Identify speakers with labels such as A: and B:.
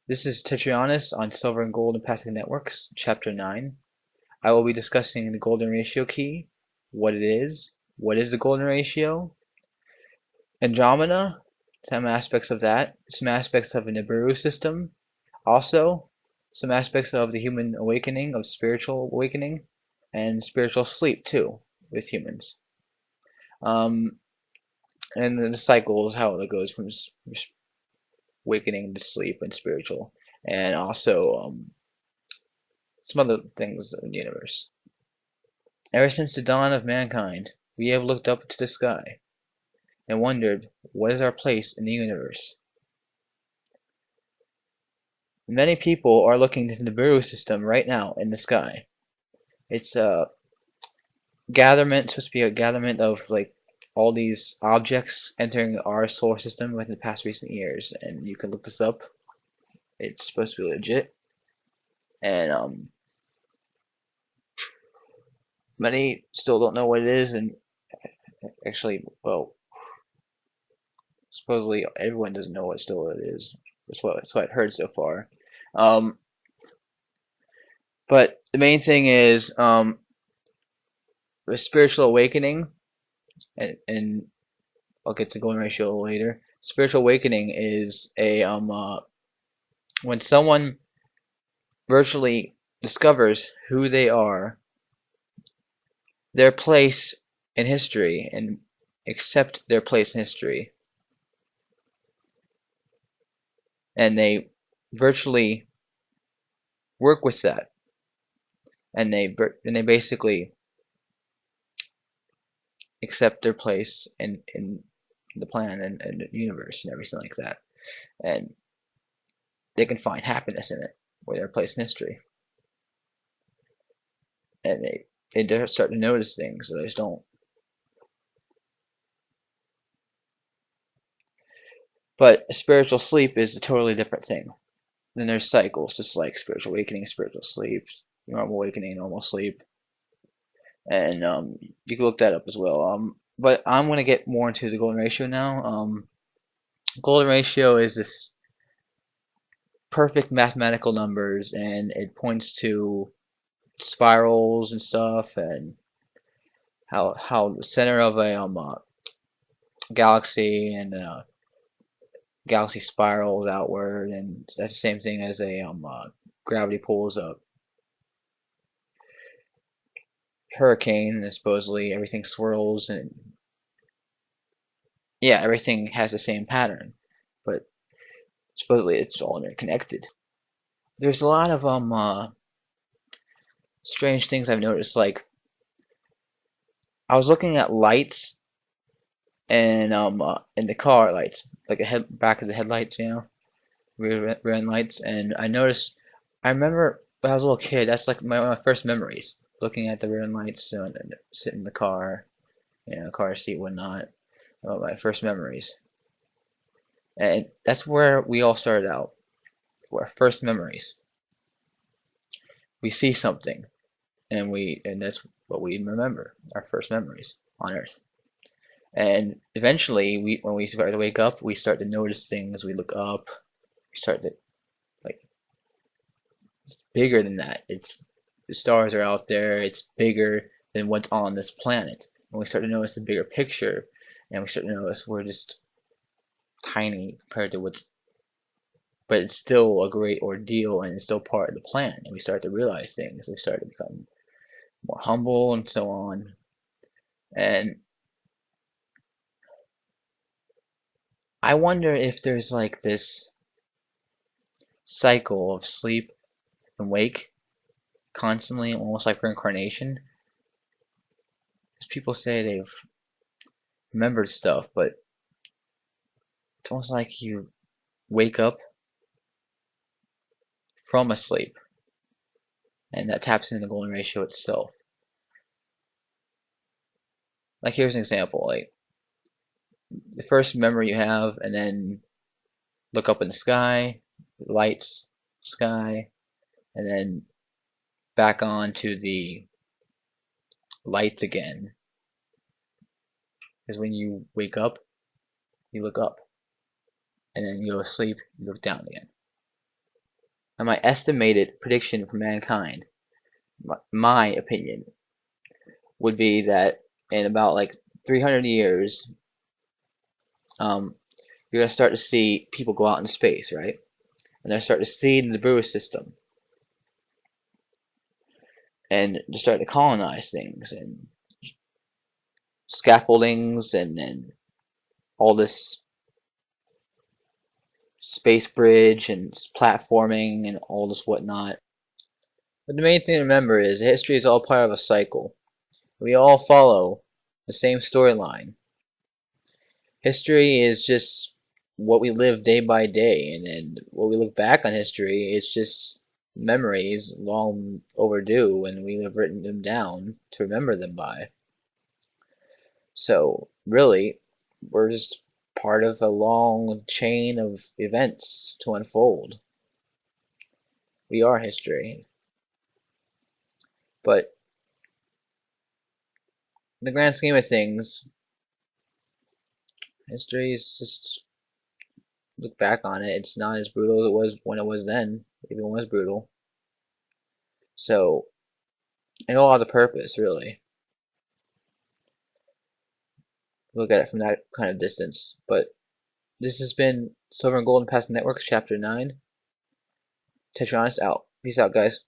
A: This is Tetrianis on Silver and Gold Empathic Networks, Chapter 9. I will be discussing the golden ratio key, what what is the golden ratio, Andromeda, some aspects of that, some aspects of the Nibiru system, also some aspects of the human awakening, of spiritual awakening, and spiritual sleep too, with humans. Um, and the cycles, how it goes from awakening to sleep and spiritual, and also some other things in the universe. Ever since the dawn of mankind, we have looked up into the sky and wondered what is our place in the universe. Many people are looking into the Nibiru system right now in the sky. It's a gatherment, supposed to be a gatherment of like all these objects entering our solar system within the past recent years, and you can look this up. It's supposed to be legit, and many still don't know what it is, and actually, well, supposedly everyone doesn't know what still it is. That's what I've heard so far. Um, but the main thing is the spiritual awakening, and I'll get to golden ratio later. Spiritual awakening is a when someone virtually discovers who they are, their place in history, and accept their place in history, and they virtually work with that, and they basically accept their place in the plan and the universe and everything like that, and they can find happiness in it, or their place in history, and they start to notice things that others don't. But spiritual sleep is a totally different thing. Then there's cycles, just like spiritual awakening, spiritual sleep, normal awakening, normal sleep, and you can look that up as well. But I'm gonna get more into the golden ratio now. Golden ratio is this perfect mathematical numbers, and it points to spirals and stuff, and how the center of a galaxy and galaxy spirals outward, and that's the same thing as a gravity pulls a hurricane, and supposedly everything swirls, and yeah, everything has the same pattern, but supposedly it's all interconnected. There's a lot of strange things I've noticed. Like I was looking at lights and in the car lights, like the head back of the headlights, rear end lights, and I remember when I was a little kid, that's like my first memories, looking at the rear end lights and sitting in the car, car seat, whatnot. My first memories, and that's where we all started out. Our first memories. We see something, and that's what we remember. Our first memories on Earth. And eventually, when we start to wake up, we start to notice things. We look up. We start to like it's bigger than that. It's the stars are out there. It's bigger than what's on this planet. And we start to notice the bigger picture, and we start to notice we're just tiny compared to what's, but it's still a great ordeal, and it's still part of the plan. And we start to realize things. We start to become more humble and so on. And I wonder if there's like this cycle of sleep and wake constantly, almost like reincarnation. Because people say they've remembered stuff, but it's almost like you wake up from a sleep, and that taps into the golden ratio itself. Like here's an example: like the first memory you have, and then look up in the sky, lights, sky, and then back on to the lights again. Because when you wake up, you look up, and then you go to sleep, you look down again. And my estimated prediction for mankind, my opinion, would be that in about like 300 years, um, you're gonna start to see people go out into space, right? And they're starting to see the brewer system and just start to colonize things and scaffoldings and all this space bridge and platforming and all this whatnot. But the main thing to remember is history is all part of a cycle. We all follow the same storyline. History is just what we live day by day, and when we look back on history, it's just memories long overdue when we have written them down to remember them by. So, really, we're just part of a long chain of events to unfold. We are history. But in the grand scheme of things, history is just look back on it. It's not as brutal as it was when it was then. Even was brutal. So, it all had a purpose, really. Look at it from that kind of distance. But this has been Silver and Gold and Past Networks, Chapter 9. Tetrianis out. Peace out, guys.